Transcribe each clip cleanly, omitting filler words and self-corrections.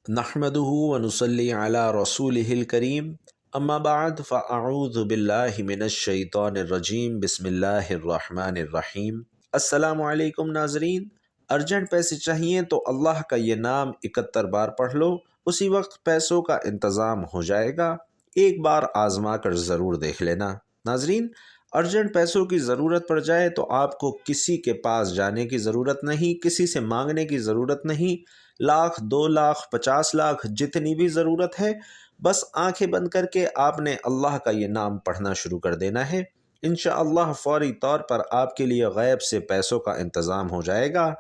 نحمده ونصلي على رسوله الكريم اما بعد فاعوذ باللہ من الشیطان الرجیم بسم اللہ الرحمن الرحیم۔ السلام علیکم ناظرین، ارجنٹ پیسے چاہیے تو اللہ کا یہ نام 71 بار پڑھ لو، اسی وقت پیسوں کا انتظام ہو جائے گا۔ ایک بار آزما کر ضرور دیکھ لینا۔ ناظرین، ارجنٹ پیسوں کی ضرورت پڑ جائے تو آپ کو کسی کے پاس جانے کی ضرورت نہیں، کسی سے مانگنے کی ضرورت نہیں۔ 1,00,000 2,00,000 50 لاکھ جتنی بھی ضرورت ہے، بس آنکھیں بند کر کے آپ نے اللہ کا یہ نام پڑھنا شروع کر دینا ہے۔ انشاءاللہ فوری طور پر آپ کے لیے غیب سے پیسوں کا انتظام ہو جائے گا۔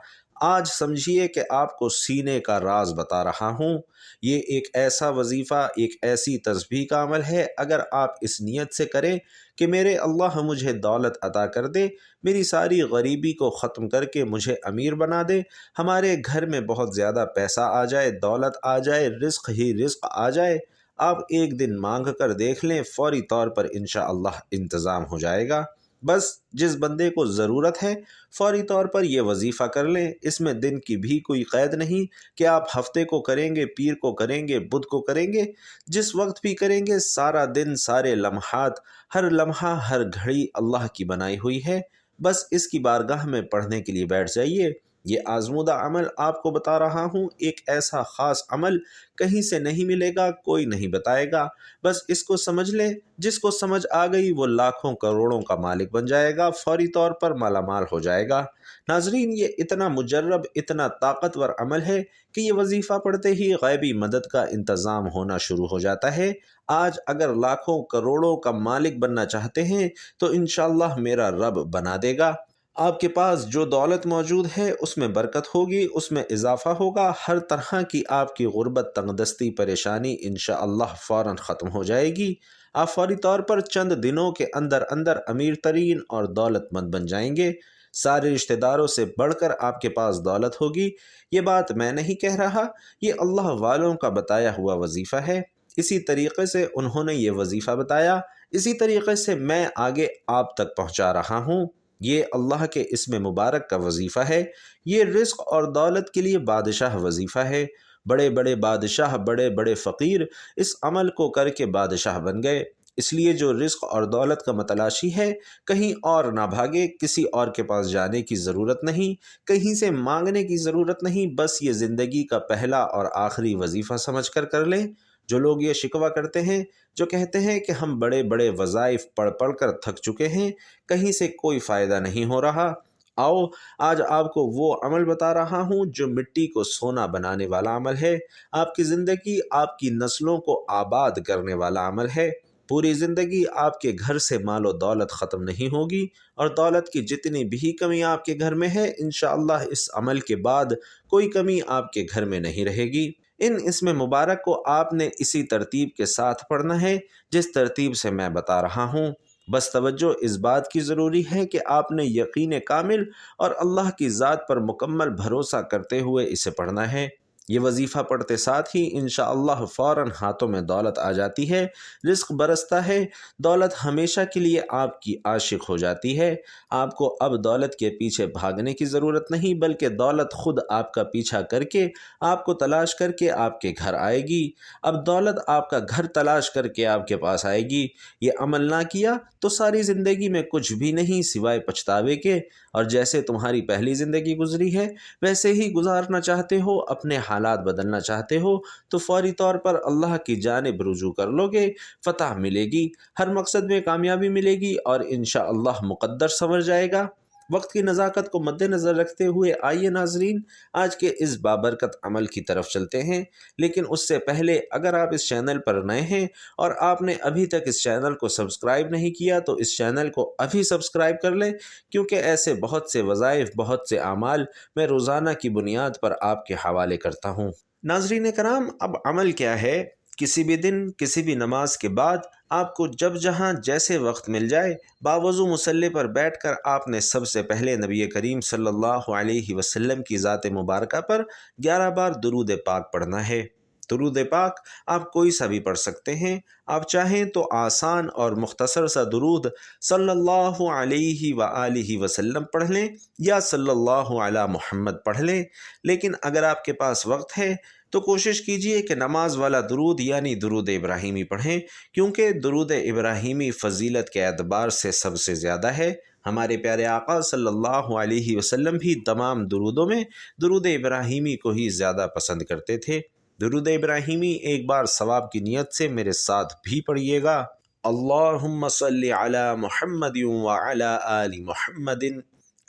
آج سمجھیے کہ آپ کو سینے کا راز بتا رہا ہوں۔ یہ ایک ایسا وظیفہ، ایک ایسی تسبیح کا عمل ہے، اگر آپ اس نیت سے کریں کہ میرے اللہ مجھے دولت عطا کر دے، میری ساری غریبی کو ختم کر کے مجھے امیر بنا دے، ہمارے گھر میں بہت زیادہ پیسہ آ جائے، دولت آ جائے، رزق ہی رزق آ جائے، آپ ایک دن مانگ کر دیکھ لیں، فوری طور پر انشاءاللہ انتظام ہو جائے گا۔ بس جس بندے کو ضرورت ہے فوری طور پر یہ وظیفہ کر لیں۔ اس میں دن کی بھی کوئی قید نہیں کہ آپ ہفتے کو کریں گے، پیر کو کریں گے، بدھ کو کریں گے، جس وقت بھی کریں گے۔ سارا دن، سارے لمحات، ہر لمحہ، ہر گھڑی اللہ کی بنائی ہوئی ہے۔ بس اس کی بارگاہ میں پڑھنے کے لیے بیٹھ جائیے۔ یہ آزمودہ عمل آپ کو بتا رہا ہوں، ایک ایسا خاص عمل کہیں سے نہیں ملے گا، کوئی نہیں بتائے گا۔ بس اس کو سمجھ لیں، جس کو سمجھ آ گئی وہ لاکھوں کروڑوں کا مالک بن جائے گا، فوری طور پر مالا مال ہو جائے گا۔ ناظرین، یہ اتنا مجرب، اتنا طاقتور عمل ہے کہ یہ وظیفہ پڑھتے ہی غیبی مدد کا انتظام ہونا شروع ہو جاتا ہے۔ آج اگر لاکھوں کروڑوں کا مالک بننا چاہتے ہیں تو انشاءاللہ میرا رب بنا دے گا۔ آپ کے پاس جو دولت موجود ہے اس میں برکت ہوگی، اس میں اضافہ ہوگا، ہر طرح کی آپ کی غربت، تنگدستی، پریشانی انشاءاللہ فوراً ختم ہو جائے گی۔ آپ فوری طور پر چند دنوں کے اندر اندر امیر ترین اور دولت مند بن جائیں گے۔ سارے رشتہ داروں سے بڑھ کر آپ کے پاس دولت ہوگی۔ یہ بات میں نہیں کہہ رہا، یہ اللہ والوں کا بتایا ہوا وظیفہ ہے۔ اسی طریقے سے انہوں نے یہ وظیفہ بتایا، اسی طریقے سے میں آگے آپ تک پہنچا رہا ہوں۔ یہ اللہ کے اسم مبارک کا وظیفہ ہے۔ یہ رزق اور دولت کے لیے بادشاہ وظیفہ ہے۔ بڑے بڑے بادشاہ، بڑے بڑے فقیر اس عمل کو کر کے بادشاہ بن گئے۔ اس لیے جو رزق اور دولت کا متلاشی ہے، کہیں اور نہ بھاگے، کسی اور کے پاس جانے کی ضرورت نہیں، کہیں سے مانگنے کی ضرورت نہیں، بس یہ زندگی کا پہلا اور آخری وظیفہ سمجھ کر لیں۔ جو لوگ یہ شکوہ کرتے ہیں، جو کہتے ہیں کہ ہم بڑے بڑے وظائف پڑھ پڑھ کر تھک چکے ہیں، کہیں سے کوئی فائدہ نہیں ہو رہا، آؤ آج آپ کو وہ عمل بتا رہا ہوں جو مٹی کو سونا بنانے والا عمل ہے، آپ کی زندگی، آپ کی نسلوں کو آباد کرنے والا عمل ہے۔ پوری زندگی آپ کے گھر سے مال و دولت ختم نہیں ہوگی، اور دولت کی جتنی بھی کمی آپ کے گھر میں ہے، انشاءاللہ اس عمل کے بعد کوئی کمی آپ کے گھر میں نہیں رہے گی۔ ان اسم مبارک کو آپ نے اسی ترتیب کے ساتھ پڑھنا ہے جس ترتیب سے میں بتا رہا ہوں۔ بس توجہ اس بات کی ضروری ہے کہ آپ نے یقین کامل اور اللہ کی ذات پر مکمل بھروسہ کرتے ہوئے اسے پڑھنا ہے۔ یہ وظیفہ پڑھتے ساتھ ہی انشاءاللہ فوراً ہاتھوں میں دولت آ جاتی ہے، رزق برستا ہے، دولت ہمیشہ کے لیے آپ کی عاشق ہو جاتی ہے۔ آپ کو اب دولت کے پیچھے بھاگنے کی ضرورت نہیں، بلکہ دولت خود آپ کا پیچھا کر کے، آپ کو تلاش کر کے آپ کے گھر آئے گی۔ اب دولت آپ کا گھر تلاش کر کے آپ کے پاس آئے گی۔ یہ عمل نہ کیا تو ساری زندگی میں کچھ بھی نہیں سوائے پچھتاوے کے، اور جیسے تمہاری پہلی زندگی گزری ہے ویسے ہی گزارنا چاہتے ہو، اپنے حالات بدلنا چاہتے ہو تو فوری طور پر اللہ کی جانب رجوع کر لو گے، فتح ملے گی، ہر مقصد میں کامیابی ملے گی، اور انشاءاللہ مقدر سنور جائے گا۔ وقت کی نزاکت کو مد نظر رکھتے ہوئے آئیے ناظرین آج کے اس بابرکت عمل کی طرف چلتے ہیں۔ لیکن اس سے پہلے اگر آپ اس چینل پر نئے ہیں اور آپ نے ابھی تک اس چینل کو سبسکرائب نہیں کیا تو اس چینل کو ابھی سبسکرائب کر لیں، کیونکہ ایسے بہت سے وظائف، بہت سے اعمال میں روزانہ کی بنیاد پر آپ کے حوالے کرتا ہوں۔ ناظرین کرام، اب عمل کیا ہے؟ کسی بھی دن، کسی بھی نماز کے بعد آپ کو جب جہاں جیسے وقت مل جائے، باوضو مصلی پر بیٹھ کر آپ نے سب سے پہلے نبی کریم صلی اللہ علیہ وسلم کی ذات مبارکہ پر 11 بار درود پاک پڑھنا ہے۔ درود پاک آپ کوئی سا بھی پڑھ سکتے ہیں۔ آپ چاہیں تو آسان اور مختصر سا درود صلی اللہ علیہ وآلہ وسلم پڑھ لیں، یا صلی اللہ علی محمد پڑھ لیں۔ لیکن اگر آپ کے پاس وقت ہے تو کوشش کیجئے کہ نماز والا درود یعنی درود ابراہیمی پڑھیں، کیونکہ درود ابراہیمی فضیلت کے اعتبار سے سب سے زیادہ ہے۔ ہمارے پیارے آقا صلی اللہ علیہ وسلم بھی تمام درودوں میں درود ابراہیمی کو ہی زیادہ پسند کرتے تھے۔ درود ابراہیمی ایک بار ثواب کی نیت سے میرے ساتھ بھی پڑھیے گا۔ اللہم صلی علی محمد وعلی آل محمد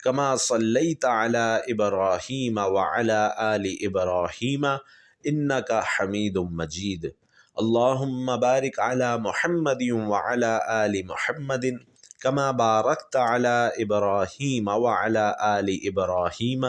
کما صلیت علی ابراہیم وعلی آل ابراہیم انک حمید مجید۔ اللہم بارک علی محمد وعلی آل محمد کما بارکت علی ابراہیم وعلی آل ابراہیم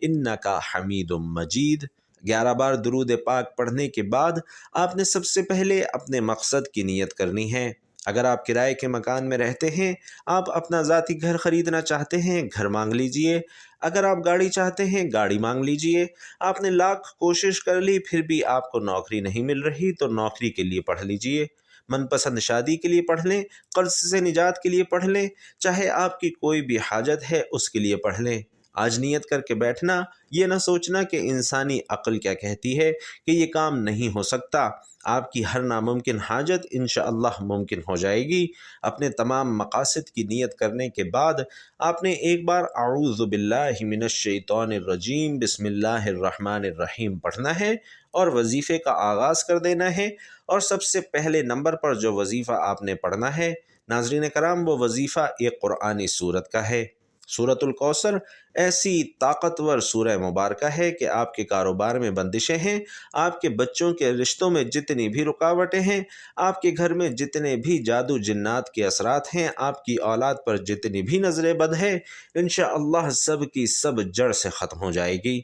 انک حمید مجید۔ 11 بار درود پاک پڑھنے کے بعد آپ نے سب سے پہلے اپنے مقصد کی نیت کرنی ہے۔ اگر آپ کرائے کے مکان میں رہتے ہیں، آپ اپنا ذاتی گھر خریدنا چاہتے ہیں، گھر مانگ لیجئے۔ اگر آپ گاڑی چاہتے ہیں، گاڑی مانگ لیجئے۔ آپ نے لاکھ کوشش کر لی پھر بھی آپ کو نوکری نہیں مل رہی تو نوکری کے لیے پڑھ لیجئے۔ من پسند شادی کے لیے پڑھ لیں، قرض سے نجات کے لیے پڑھ لیں، چاہے آپ کی کوئی بھی حاجت ہے اس کے لیے پڑھ لیں۔ آج نیت کر کے بیٹھنا، یہ نہ سوچنا کہ انسانی عقل کیا کہتی ہے کہ یہ کام نہیں ہو سکتا۔ آپ کی ہر ناممکن حاجت انشاءاللہ ممکن ہو جائے گی۔ اپنے تمام مقاصد کی نیت کرنے کے بعد آپ نے ایک بار اعوذ باللہ من الشیطان الرجیم بسم اللہ الرحمن الرحیم پڑھنا ہے اور وظیفے کا آغاز کر دینا ہے۔ اور سب سے پہلے نمبر پر جو وظیفہ آپ نے پڑھنا ہے ناظرین کرام، وہ وظیفہ ایک قرآنی سورت کا ہے۔ سورۃ الکوثر ایسی طاقتور سورہ مبارکہ ہے کہ آپ کے کاروبار میں بندشیں ہیں، آپ کے بچوں کے رشتوں میں جتنی بھی رکاوٹیں ہیں، آپ کے گھر میں جتنے بھی جادو جنات کے اثرات ہیں، آپ کی اولاد پر جتنی بھی نظر بد ہے، انشاءاللہ سب کی سب جڑ سے ختم ہو جائے گی۔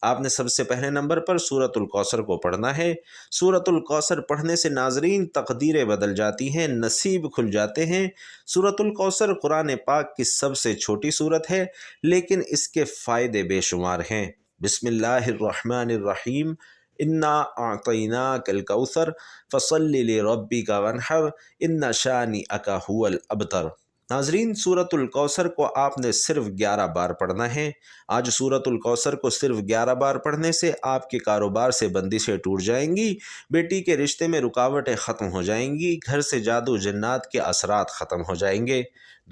آپ نے سب سے پہلے نمبر پر سورۃ الکوثر کو پڑھنا ہے۔ سورۃ الکوثر پڑھنے سے ناظرین تقدیریں بدل جاتی ہیں، نصیب کھل جاتے ہیں۔ سورۃ الکوثر قرآن پاک کی سب سے چھوٹی سورت ہے لیکن اس کے فائدے بے شمار ہیں۔ بسم اللہ الرحمن الرحیم، انا اعطیناک الکوثر فصل لربک وانحر ان شانئک هو الابتر۔ ناظرین، سورۃ الکوثر کو آپ نے صرف 11 بار پڑھنا ہے۔ آج سورۃ الکوثر کو صرف 11 بار پڑھنے سے آپ کے کاروبار سے بندشیں ٹوٹ جائیں گی، بیٹی کے رشتے میں رکاوٹیں ختم ہو جائیں گی، گھر سے جادو جنات کے اثرات ختم ہو جائیں گے،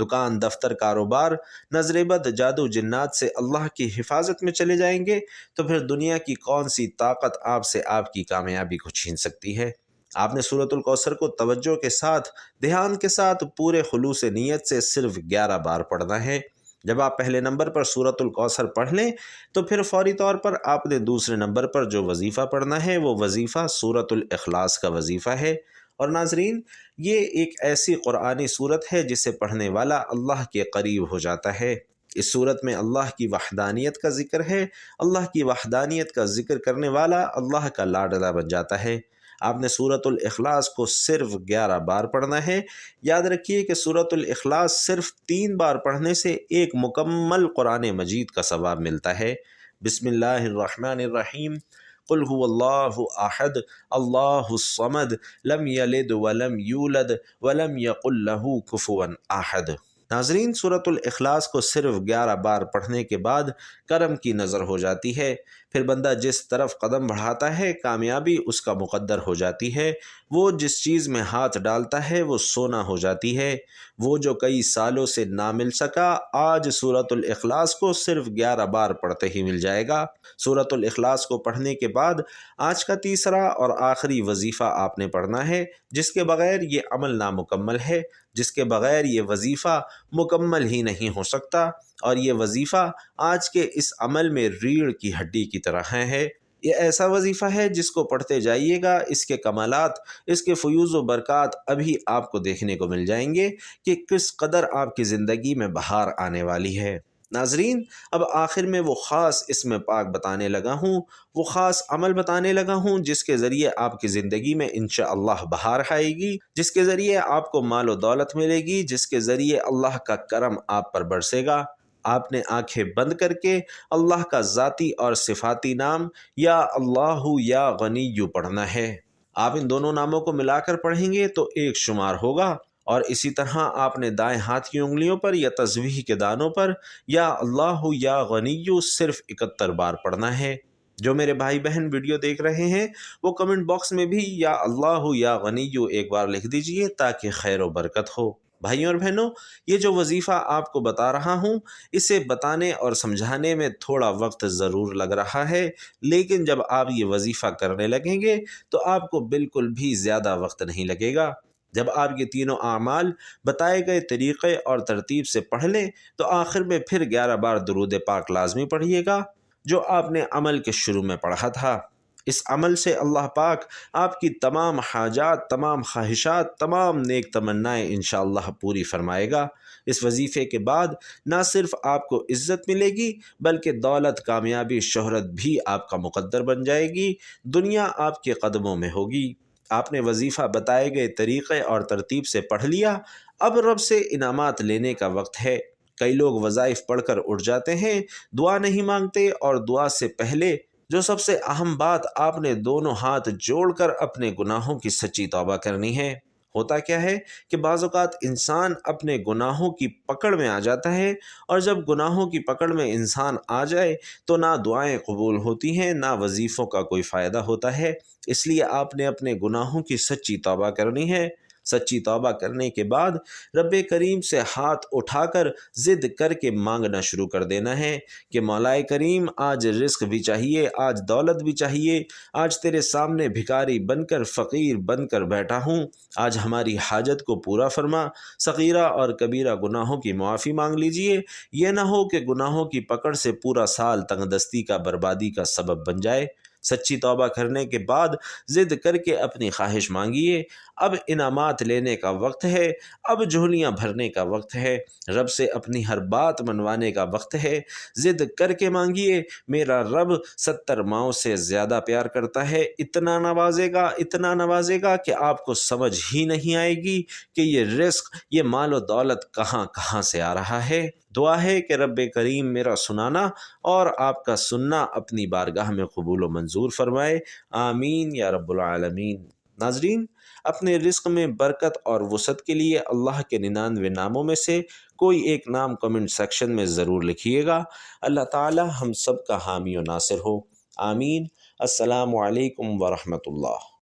دکان دفتر کاروبار نظر بد جادو جنات سے اللہ کی حفاظت میں چلے جائیں گے، تو پھر دنیا کی کون سی طاقت آپ سے آپ کی کامیابی کو چھین سکتی ہے۔ آپ نے سورۃ الکوثر کو توجہ کے ساتھ، دھیان کے ساتھ، پورے خلوص نیت سے صرف 11 بار پڑھنا ہے۔ جب آپ پہلے نمبر پر سورۃ الکوثر پڑھ لیں تو پھر فوری طور پر آپ نے دوسرے نمبر پر جو وظیفہ پڑھنا ہے وہ وظیفہ سورۃ الاخلاص کا وظیفہ ہے۔ اور ناظرین، یہ ایک ایسی قرآنی سورت ہے جسے پڑھنے والا اللہ کے قریب ہو جاتا ہے۔ اس سورت میں اللہ کی وحدانیت کا ذکر ہے۔ اللہ کی وحدانیت کا ذکر کرنے والا اللہ کا لاڈلا بن جاتا ہے۔ آپ نے سورۃ الاخلاص کو صرف 11 بار پڑھنا ہے۔ یاد رکھیے کہ سورۃ الاخلاص صرف 3 بار پڑھنے سے ایک مکمل قرآن مجید کا ثواب ملتا ہے۔ بسم اللہ الرحمن الرحیم، قل هو اللہ احد اللہ الصمد لم یلد ولم یولد ولم یقل له کفوا احد۔ ناظرین، سورۃ الاخلاص کو صرف 11 بار پڑھنے کے بعد کرم کی نظر ہو جاتی ہے۔ پھر بندہ جس طرف قدم بڑھاتا ہے کامیابی اس کا مقدر ہو جاتی ہے۔ وہ جس چیز میں ہاتھ ڈالتا ہے وہ سونا ہو جاتی ہے۔ وہ جو کئی سالوں سے نہ مل سکا آج سورۃ الاخلاص کو صرف 11 بار پڑھتے ہی مل جائے گا۔ سورۃ الاخلاص کو پڑھنے کے بعد آج کا تیسرا اور آخری وظیفہ آپ نے پڑھنا ہے، جس کے بغیر یہ عمل نامکمل ہے، جس کے بغیر یہ وظیفہ مکمل ہی نہیں ہو سکتا۔ اور یہ وظیفہ آج کے اس عمل میں ریڑھ کی ہڈی کی طرح ہے۔ یہ ایسا وظیفہ ہے جس کو پڑھتے جائیے گا، اس کے کمالات، اس کے فیوز و برکات ابھی آپ کو دیکھنے کو مل جائیں گے کہ کس قدر آپ کی زندگی میں بہار آنے والی ہے۔ ناظرین، اب آخر میں وہ خاص اسم پاک بتانے لگا ہوں، وہ خاص عمل بتانے لگا ہوں جس کے ذریعے آپ کی زندگی میں انشاءاللہ بہار آئے گی، جس کے ذریعے آپ کو مال و دولت ملے گی، جس کے ذریعے اللہ کا کرم آپ پر برسے گا۔ آپ نے آنکھیں بند کر کے اللہ کا ذاتی اور صفاتی نام یا اللہ یا غنی پڑھنا ہے۔ آپ ان دونوں ناموں کو ملا کر پڑھیں گے تو ایک شمار ہوگا، اور اسی طرح آپ نے دائیں ہاتھ کی انگلیوں پر یا تسبیح کے دانوں پر یا اللہ یا غنی صرف 71 بار پڑھنا ہے۔ جو میرے بھائی بہن ویڈیو دیکھ رہے ہیں وہ کمنٹ باکس میں بھی یا اللہ یا غنیو ایک بار لکھ دیجئے تاکہ خیر و برکت ہو۔ بھائیوں اور بہنوں، یہ جو وظیفہ آپ کو بتا رہا ہوں اسے بتانے اور سمجھانے میں تھوڑا وقت ضرور لگ رہا ہے، لیکن جب آپ یہ وظیفہ کرنے لگیں گے تو آپ کو بالکل بھی زیادہ وقت نہیں لگے گا۔ جب آپ یہ تینوں اعمال بتائے گئے طریقے اور ترتیب سے پڑھ لیں تو آخر میں پھر 11 بار درود پاک لازمی پڑھیے گا جو آپ نے عمل کے شروع میں پڑھا تھا۔ اس عمل سے اللہ پاک آپ کی تمام حاجات، تمام خواہشات، تمام نیک تمنائیں انشاءاللہ پوری فرمائے گا۔ اس وظیفے کے بعد نہ صرف آپ کو عزت ملے گی بلکہ دولت، کامیابی، شہرت بھی آپ کا مقدر بن جائے گی، دنیا آپ کے قدموں میں ہوگی۔ آپ نے وظیفہ بتائے گئے طریقے اور ترتیب سے پڑھ لیا، اب رب سے انعامات لینے کا وقت ہے۔ کئی لوگ وظائف پڑھ کر اٹھ جاتے ہیں، دعا نہیں مانگتے، اور دعا سے پہلے جو سب سے اہم بات آپ نے دونوں ہاتھ جوڑ کر اپنے گناہوں کی سچی توبہ کرنی ہے۔ ہوتا کیا ہے کہ بعض اوقات انسان اپنے گناہوں کی پکڑ میں آ جاتا ہے، اور جب گناہوں کی پکڑ میں انسان آ جائے تو نہ دعائیں قبول ہوتی ہیں، نہ وظیفوں کا کوئی فائدہ ہوتا ہے۔ اس لیے آپ نے اپنے گناہوں کی سچی توبہ کرنی ہے۔ سچی توبہ کرنے کے بعد رب کریم سے ہاتھ اٹھا کر ضد کر کے مانگنا شروع کر دینا ہے کہ مولا کریم آج رزق بھی چاہیے، آج دولت بھی چاہیے، آج تیرے سامنے بھکاری بن کر، فقیر بن کر بیٹھا ہوں، آج ہماری حاجت کو پورا فرما، صغیرہ اور کبیرہ گناہوں کی معافی مانگ لیجئے۔ یہ نہ ہو کہ گناہوں کی پکڑ سے پورا سال تنگ دستی کا، بربادی کا سبب بن جائے۔ سچی توبہ کرنے کے بعد ضد کر کے اپنی خواہش مانگیے۔ اب انعامات لینے کا وقت ہے، اب جھولیاں بھرنے کا وقت ہے، رب سے اپنی ہر بات منوانے کا وقت ہے۔ ضد کر کے مانگیے، میرا رب 70 ماؤں سے زیادہ پیار کرتا ہے، اتنا نوازے گا کہ آپ کو سمجھ ہی نہیں آئے گی کہ یہ رزق، یہ مال و دولت کہاں کہاں سے آ رہا ہے۔ دعا ہے کہ رب کریم میرا سنانا اور آپ کا سننا اپنی بارگاہ میں قبول و منظور فرمائے، آمین یا رب العالمین۔ ناظرین، اپنے رزق میں برکت اور وسعت کے لیے اللہ کے 99 ناموں میں سے کوئی ایک نام کمنٹ سیکشن میں ضرور لکھیے گا۔ اللہ تعالی ہم سب کا حامی و ناصر ہو، آمین۔ السلام علیکم ورحمۃ اللہ۔